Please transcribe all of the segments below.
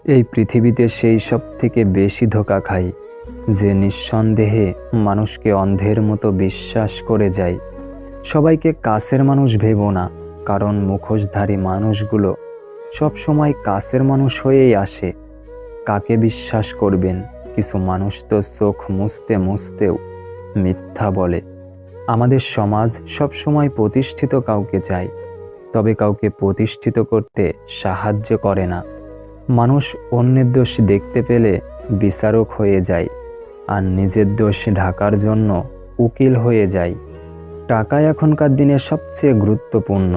এই পৃথিবীতে সেই সব থেকে বেশি ধোঁকা খাই যে নিঃসন্দেহে মানুষকে অন্ধের মতো বিশ্বাস করে যায়। সবাইকে কাছের মানুষ ভেবো না, কারণ মুখোশধারী মানুষগুলো সব সময় কাছের মানুষ হয়েই আসে। কাকে বিশ্বাস করবেন? কিছু মানুষ তো চোখ মুছতে মুছতেও মিথ্যা বলে। আমাদের সমাজ সব সময় প্রতিষ্ঠিত কাউকে চায়, তবে কাউকে প্রতিষ্ঠিত করতে সাহায্য করে না। মানুষ অন্যের দোষ দেখতে পেলে বিচারক হয়ে যায়, আর নিজের দোষ ঢাকার জন্য উকিল হয়ে যায়। টাকা এখনকার দিনে সবচেয়ে গুরুত্বপূর্ণ।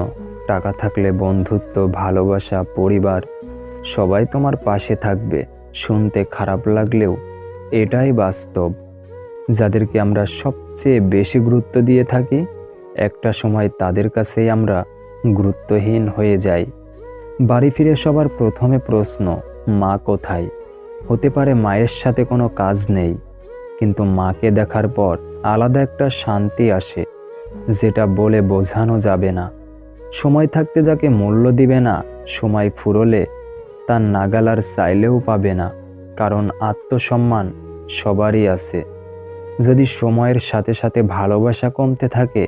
টাকা থাকলে বন্ধুত্ব, ভালোবাসা, পরিবার সবাই তোমার পাশে থাকবে। শুনতে খারাপ লাগলেও এটাই বাস্তব। যাদেরকে আমরা সবচেয়ে বেশি গুরুত্ব দিয়ে থাকি, একটা সময় তাদের কাছেই আমরা গুরুত্বহীন হয়ে যাই। বাড়ি ফিরে সবার প্রথমে প্রশ্ন, মা কোথায়? হতে পারে মায়ের সাথে কোনো কাজ নেই, কিন্তু মাকে দেখার পর আলাদা একটা শান্তি আসে, যেটা বলে বোঝানো যাবে না। সময় থাকতে যাকে মূল্য দিবে না, সময় ফুরোলে তার নাগাল আর চাইলেও পাবে না। কারণ আত্মসম্মান সবারই আছে। যদি সময়ের সাথে সাথে ভালোবাসা কমতে থাকে,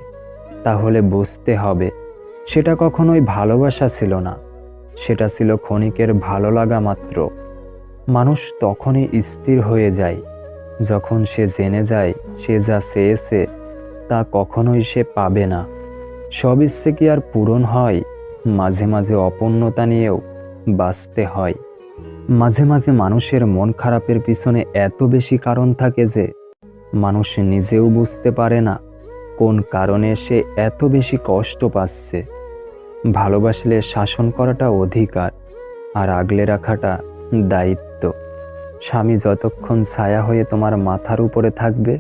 তাহলে বুঝতে হবে সেটা কখনোই ভালোবাসা ছিল না, সেটা ছিল ক্ষণিকের ভালো লাগা মাত্র। মানুষ তখনই স্থির হয়ে যায় যখন সে জেনে যায় সে যা চেয়েছে তা কখনোই সে পাবে না। সব ইচ্ছে কি আর পূরণ হয়? মাঝে মাঝে অপূর্ণতা নিয়েও বাঁচতে হয়। মাঝে মাঝে মানুষের মন খারাপের পিছনে এত বেশি কারণ থাকে যে মানুষ নিজেও বুঝতে পারে না কোন কারণে সে এত বেশি কষ্ট পাচ্ছে। ভালোবাসলে শাসন করাটা অধিকার, আর আগলে রাখাটা দায়িত্ব। স্বামী যতক্ষণ ছায়া হয়ে তোমার মাথার উপরে থাকবে,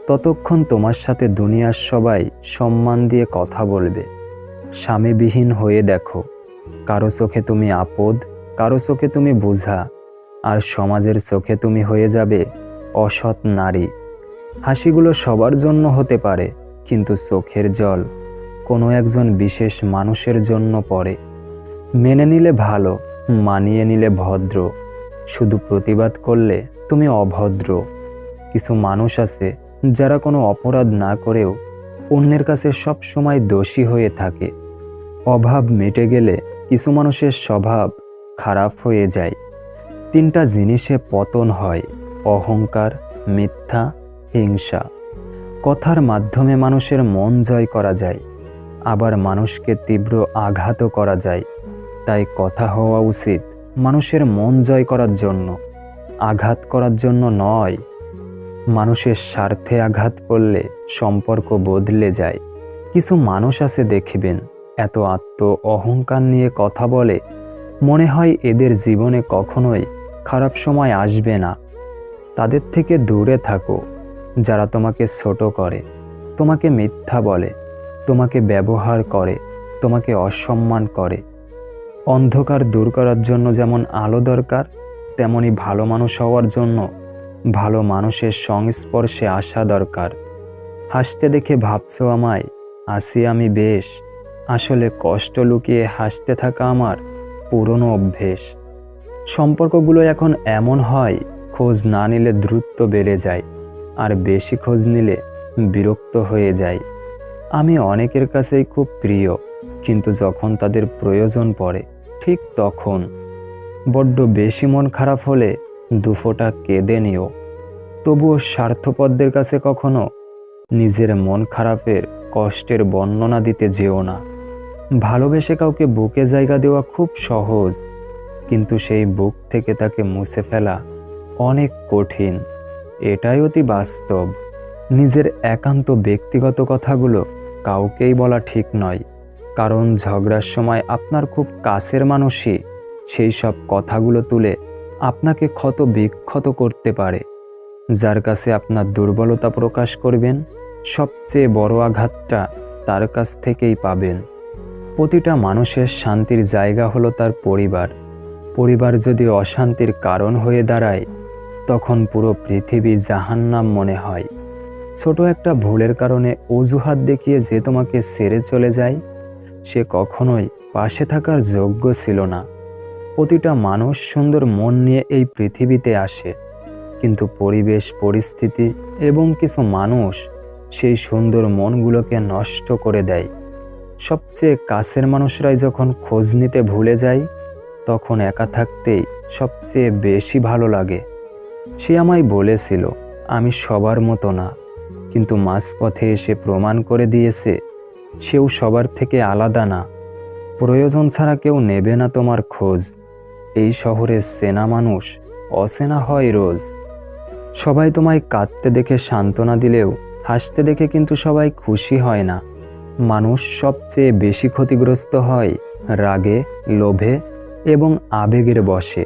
ততক্ষণ তোমার সাথে দুনিয়ার সবাই সম্মান দিয়ে কথা বলবে। স্বামীবিহীন হয়ে দেখো, কারো চোখে তুমি আপদ, কারো চোখে তুমি বোঝা, আর সমাজের চোখে তুমি হয়ে যাবে অসৎ নারী। হাসিগুলো সবার জন্য হতে পারে, কিন্তু চোখের জল কোনো একজন বিশেষ মানুষের জন্য পড়ে। মেনে নিলে ভালো, মানিয়ে নিলে ভদ্র, শুধু প্রতিবাদ করলে তুমি অভদ্র। কিছু মানুষ আছে যারা কোনো অপরাধ না করেও অন্যের কাছে সব সময় দোষী হয়ে থাকে। অভাব মিটে গেলে কিছু মানুষের স্বভাব খারাপ হয়ে যায়। তিনটা জিনিসে পতন হয়: অহংকার, মিথ্যা, হিংসা। কথার মাধ্যমে মানুষের মন জয় করা যায়, আবার মানুষকে তীব্র আঘাতও করা যায়। তাই কথা হওয়া উচিত মানুষের মন জয় করার জন্য, আঘাত করার জন্য নয়। মানুষের স্বার্থে আঘাত করলে সম্পর্ক বদলে যায়। কিছু মানুষ আছে দেখবেন, এত অহংকার নিয়ে কথা বলে, মনে হয় এদের জীবনে কখনোই খারাপ সময় আসবে না। তাদের থেকে দূরে থাকো। যারা তোমাকে ছোট করে, তোমাকে মিথ্যা বলে, তোমাকে ব্যবহার করে, তোমাকে অসম্মান করে। অন্ধকার দূর করার জন্য যেমন আলো দরকার, তেমনি ভালো মানুষ হওয়ার জন্য ভালো মানুষের সংস্পর্শে আসা দরকার। হাসতে দেখে ভাবছো আমায়, হাসি আমি বেশ, আসলে কষ্ট লুকিয়ে হাসতে থাকা আমার পুরনো অভ্যেস। সম্পর্কগুলো এখন এমন হয়, খোঁজ না নিলে দ্রুত বেড়ে যায়, আর বেশি খোঁজ নিলে বিরক্ত হয়ে যায়। আমি অনেকের কাছেই খুব প্রিয়, কিন্তু যখন তাদের প্রয়োজন পড়ে ঠিক তখন। বড্ড বেশি মন খারাপ হলে দুফোঁটা কেঁদে নিও। তবুও স্বার্থপরদের কাছে কখনো নিজের মন খারাপের কষ্টের বর্ণনা দিতে যেও না। ভালোবেসে কাউকে বুকে জায়গা দেওয়া খুব সহজ, কিন্তু সেই বুক থেকে তাকে মুছে ফেলা অনেক কঠিন। এটাই অতি বাস্তব। নিজের একান্ত ব্যক্তিগত কথাগুলো কাউকেই বলা ঠিক নয়, কারণ ঝগড়ার সময় আপনার খুব কাছের মানুষই সেই সব কথাগুলো তুলে আপনাকে ক্ষত বিক্ষত করতে পারে। যার কাছে আপনার দুর্বলতা প্রকাশ করবেন, সবচেয়ে বড় আঘাতটা তার কাছ থেকেই পাবেন। প্রতিটা মানুষের শান্তির জায়গা হলো তার পরিবার। পরিবার যদি অশান্তির কারণ হয়ে দাঁড়ায়, তখন পুরো পৃথিবী জাহান্নাম মনে হয়। ছোট একটা ভুলের কারণে অজুহাত দেখিয়ে যে তোমাকে ছেড়ে চলে যায়, সে কখনোই পাশে থাকার যোগ্য ছিল না। প্রতিটা মানুষ সুন্দর মন নিয়ে এই পৃথিবীতে আসে, কিন্তু পরিবেশ, পরিস্থিতি এবং কিছু মানুষ সেই সুন্দর মনগুলোকে নষ্ট করে দেয়। সবচেয়ে কাছের মানুষরাই যখন খোঁজ নিতে ভুলে যায়, তখন একা থাকতেই সবচেয়ে বেশি ভালো লাগে। সে আমায় বলেছিল আমি সবার মতো না, কিন্তু মাঝপথে এসে প্রমাণ করে দিয়েছে সেও সবার থেকে আলাদা না। প্রয়োজন ছাড়া কেউ নেবে না তোমার খোঁজ। এই শহরের চেনা মানুষ অচেনা হয় রোজ। সবাই তোমায় কাঁদতে দেখে সান্ত্বনা দিলেও হাসতে দেখে কিন্তু সবাই খুশি হয় না। মানুষ সবচেয়ে বেশি ক্ষতিগ্রস্ত হয় রাগে, লোভে এবং আবেগের বশে।